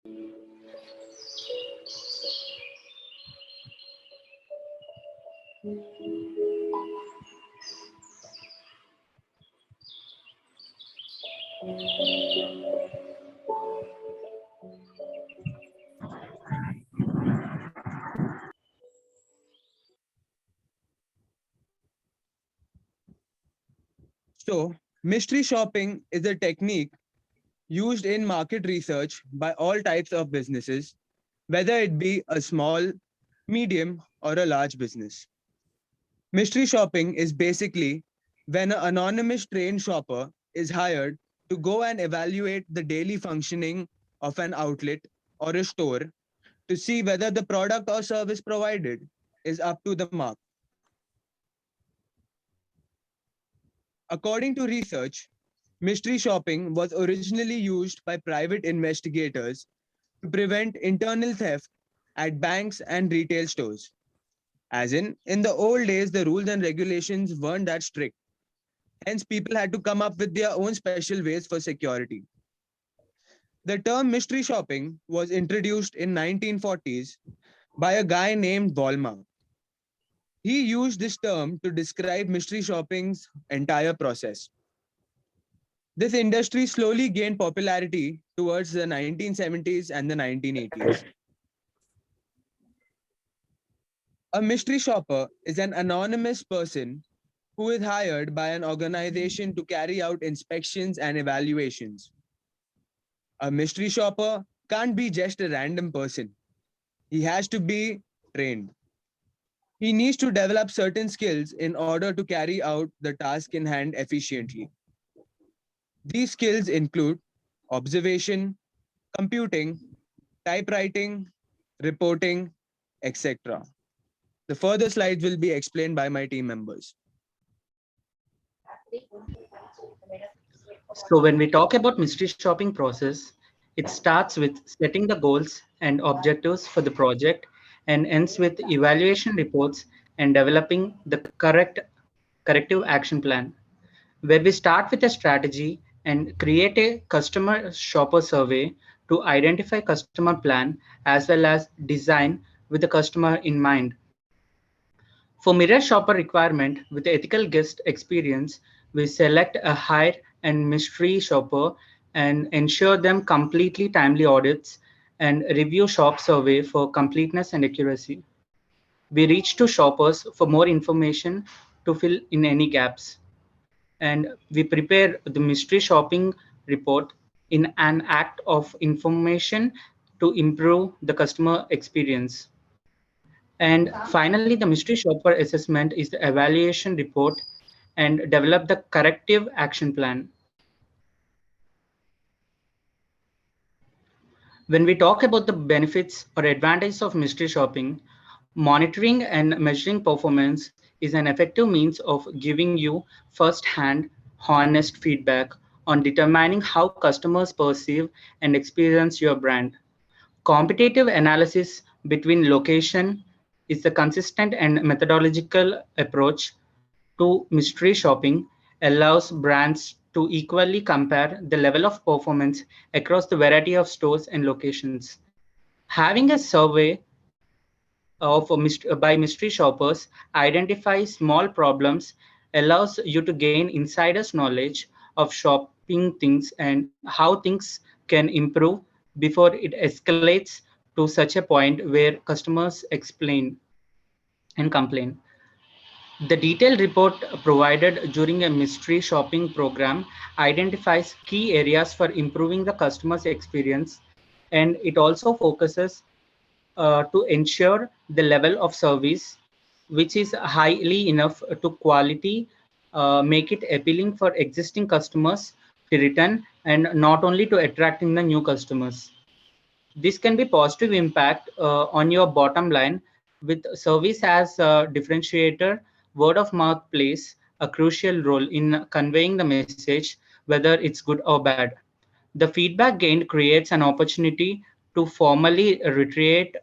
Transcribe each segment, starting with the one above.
So, mystery shopping is a technique used in market research by all types of businesses, whether it be a small, medium, or a large business. Mystery shopping is basically when an anonymous trained shopper is hired to go and evaluate the daily functioning of an outlet or a store to see whether the product or service provided is up to the mark. According to research, mystery shopping was originally used by private investigators to prevent internal theft at banks and retail stores. As in the old days, the rules and regulations weren't that strict. Hence, people had to come up with their own special ways for security. The term mystery shopping was introduced in 1940s by a guy named Walmart. He used this term to describe mystery shopping's entire process. This industry slowly gained popularity towards the 1970s and the 1980s. A mystery shopper is an anonymous person who is hired by an organization to carry out inspections and evaluations. A mystery shopper can't be just a random person. He has to be trained. He needs to develop certain skills in order to carry out the task in hand efficiently. These skills include observation, computing, typewriting, reporting, etc. The further slides will be explained by my team members. So when we talk about mystery shopping process, it starts with setting the goals and objectives for the project and ends with evaluation reports and developing the corrective action plan, where we start with a strategy and create a customer shopper survey to identify customer plan as well as design with the customer in mind. For mirror shopper requirement with ethical guest experience, we select a hire and mystery shopper and ensure them completely timely audits and review shop survey for completeness and accuracy. We reach to shoppers for more information to fill in any gaps. And we prepare the mystery shopping report in an act of information to improve the customer experience. And finally, the mystery shopper assessment is the evaluation report and develop the corrective action plan. When we talk about the benefits or advantages of mystery shopping, monitoring and measuring performance is an effective means of giving you first-hand, honest feedback on determining how customers perceive and experience your brand. Competitive analysis between location is the consistent and methodological approach to mystery shopping allows brands to equally compare the level of performance across the variety of stores and locations. Having a survey by mystery shoppers identify small problems allows you to gain insider's knowledge of shopping things and how things can improve before it escalates to such a point where customers explain and complain. The detailed report provided during a mystery shopping program identifies key areas for improving the customer's experience, and it also focuses to ensure the level of service which is highly enough to quality, make it appealing for existing customers to return and not only to attracting the new customers. This can be positive impact on your bottom line with service as a differentiator. Word of mouth plays a crucial role in conveying the message, whether it's good or bad. The feedback gained creates an opportunity to formally reiterate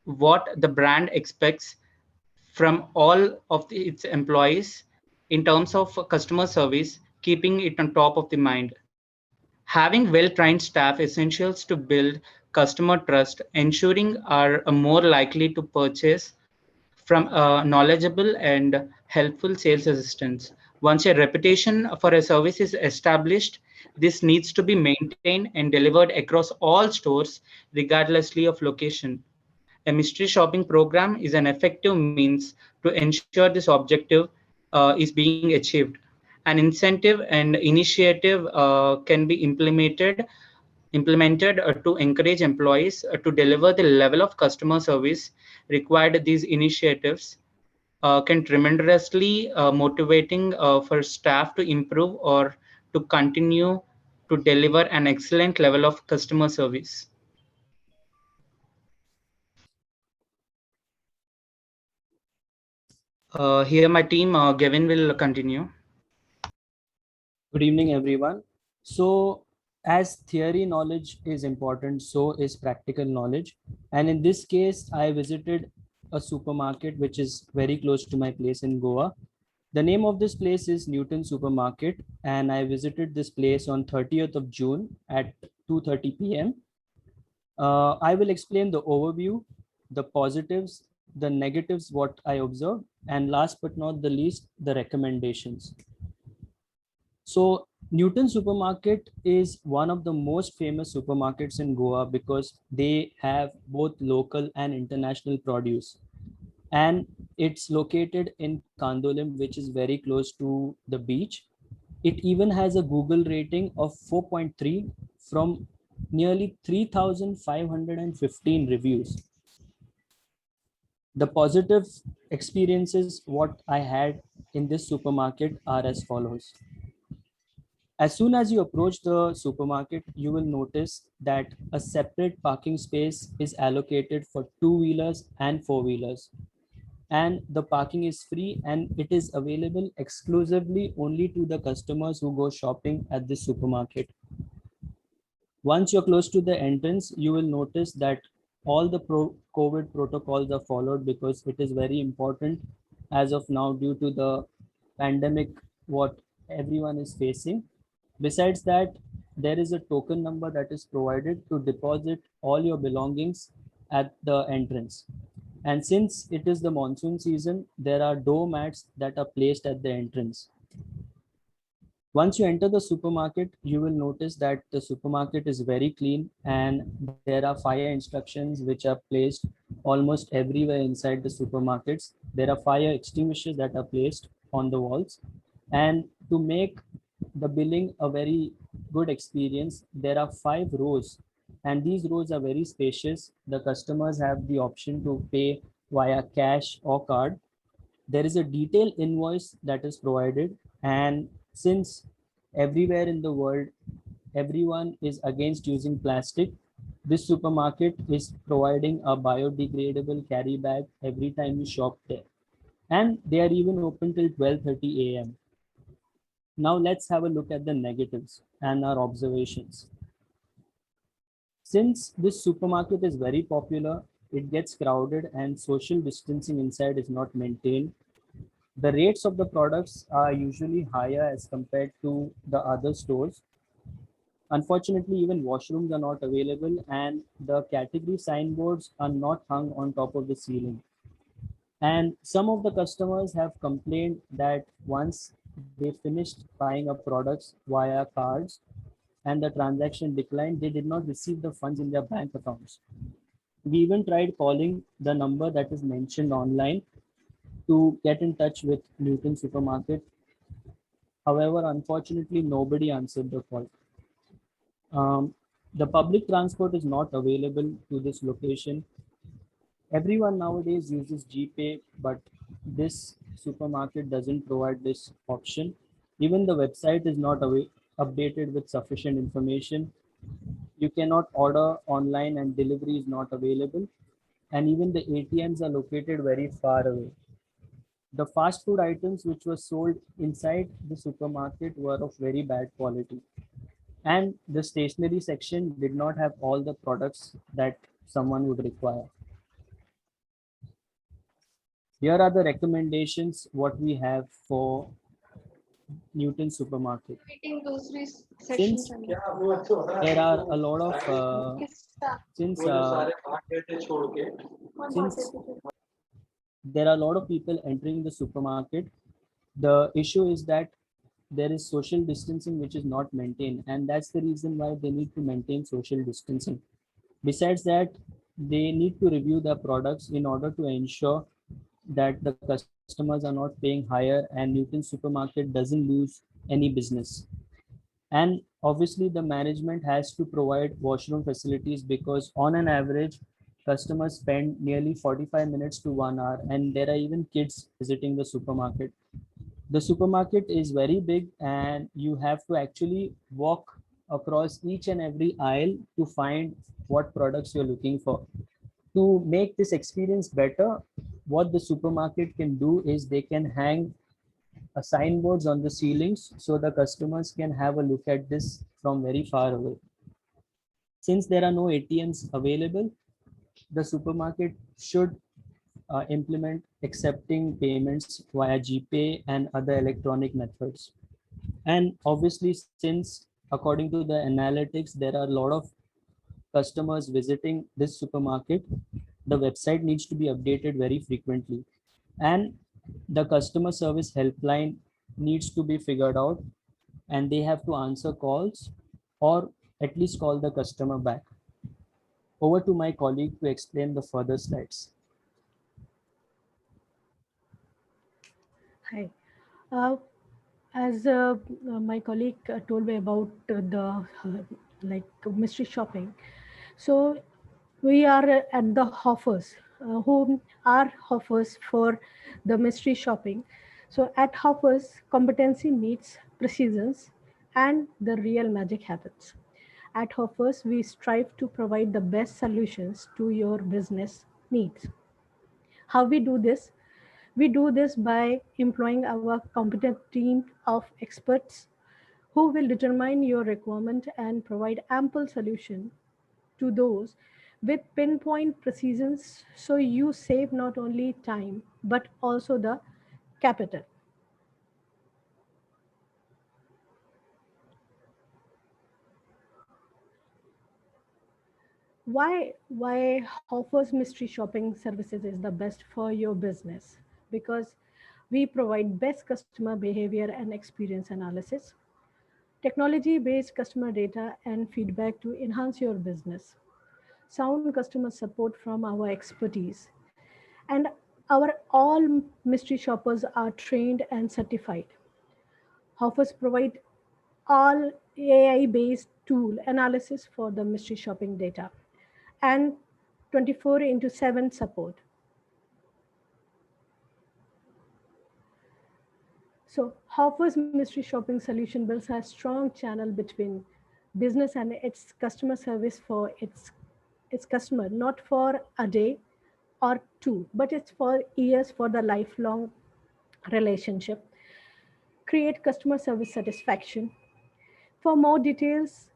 what the brand expects from all of its employees in terms of customer service, keeping it on top of the mind. Having well-trained staff essentials to build customer trust, ensuring are more likely to purchase from knowledgeable and helpful sales assistants. Once a reputation for a service is established, this needs to be maintained and delivered across all stores, regardlessly of location. A mystery shopping program is an effective means to ensure this objective is being achieved. An incentive and initiative can be implemented to encourage employees to deliver the level of customer service required. These initiatives can tremendously motivating for staff to improve or to continue to deliver an excellent level of customer service. Here my team, Gavin will continue. Good evening, everyone. So, as theory knowledge is important, so is practical knowledge. And in this case, I visited a supermarket which is very close to my place in Goa. The name of this place is Newton Supermarket, and I visited this place on 30th of June at 2:30 p.m. I will explain the overview, the positives, the negatives, what I observed, and last but not the least, the recommendations. So Newton Supermarket is one of the most famous supermarkets in Goa because they have both local and international produce. And it's located in Kandolim, which is very close to the beach. It even has a Google rating of 4.3 from nearly 3,515 reviews. The positive experiences what I had in this supermarket are as follows. As soon as you approach the supermarket, you will notice that a separate parking space is allocated for two-wheelers and four-wheelers. And the parking is free and it is available exclusively only to the customers who go shopping at this supermarket. Once you're close to the entrance, you will notice that all the COVID protocols are followed because it is very important as of now due to the pandemic what everyone is facing. Besides that, there is a token number that is provided to deposit all your belongings at the entrance. And since it is the monsoon season, there are door mats that are placed at the entrance. Once you enter the supermarket, you will notice that the supermarket is very clean and there are fire instructions which are placed almost everywhere inside the supermarkets. There are fire extinguishers that are placed on the walls. And to make the billing a very good experience, there are 5 rows and these rows are very spacious. The customers have the option to pay via cash or card. There is a detailed invoice that is provided, and since everywhere in the world everyone is against using plastic, this supermarket is providing a biodegradable carry bag every time you shop there, and they are even open till 12:30 a.m. Now let's have a look at the negatives and our observations. Since this supermarket is very popular, it gets crowded and social distancing inside is not maintained. The rates of the products are usually higher as compared to the other stores. Unfortunately, even washrooms are not available and the category signboards are not hung on top of the ceiling. And some of the customers have complained that once they finished buying up products via cards and the transaction declined, they did not receive the funds in their bank accounts. We even tried calling the number that is mentioned online to get in touch with Newton Supermarket. However, unfortunately, nobody answered the call. The public transport is not available to this location. Everyone nowadays uses GPay, but this supermarket doesn't provide this option. Even the website is not updated with sufficient information. You cannot order online and delivery is not available. And even the ATMs are located very far away. The fast food items which were sold inside the supermarket were of very bad quality. And the stationery section did not have all the products that someone would require. Here are the recommendations what we have for Newton supermarket. Meeting दूसरी session Since चल there are a lot of किसका since कौन since moderator there are a lot of people entering the supermarket, the issue is that there is social distancing which is not maintained, and that's the reason why they need to maintain social distancing. Besides that, they need to review the products in order to ensure that the customers are not paying higher and Newton supermarket doesn't lose any business. And obviously the management has to provide washroom facilities, because on an average customers spend nearly 45 minutes to 1 hour, and there are even kids visiting the supermarket. The supermarket is very big, and you have to actually walk across each and every aisle to find what products you're looking for. To make this experience better, what the supermarket can do is they can hang signboards on the ceilings so the customers can have a look at this from very far away. Since there are no ATMs available, the supermarket should implement accepting payments via GPay and other electronic methods. And obviously, since according to the analytics, there are a lot of customers visiting this supermarket, the website needs to be updated very frequently. And the customer service helpline needs to be figured out, and they have to answer calls or at least call the customer back. Over to my colleague to explain the further slides. Hi. Uh, as my colleague told me about the like mystery shopping, so we are at the Hofars, who are Hofars for the mystery shopping. So at Hofars, competency meets precision, and the real magic happens. At Hofars, we strive to provide the best solutions to your business needs. How we do this? We do this by employing our competent team of experts who will determine your requirement and provide ample solution to those with pinpoint precision, so you save not only time but also the capital. Why Hoffer's mystery shopping services is the best for your business? Because we provide best customer behavior and experience analysis, technology based customer data and feedback to enhance your business, sound customer support from our expertise, and our all mystery shoppers are trained and certified. Hoffers provide all AI based tool analysis for the mystery shopping data and 24 into 7 support. So Hoffer's mystery shopping solution builds a strong channel between business and its customer service for its customer, not for a day or two, but it's for years, for the lifelong relationship. Create customer service satisfaction. For more details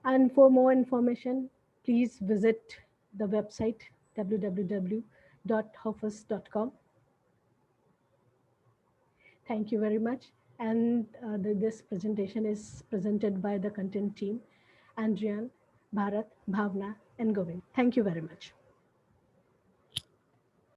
and for more information, please visit the website www.hoffers.com. Thank you very much. And this presentation is presented by the content team, Andrian, Bharat, Bhavna, and Govind. Thank you very much.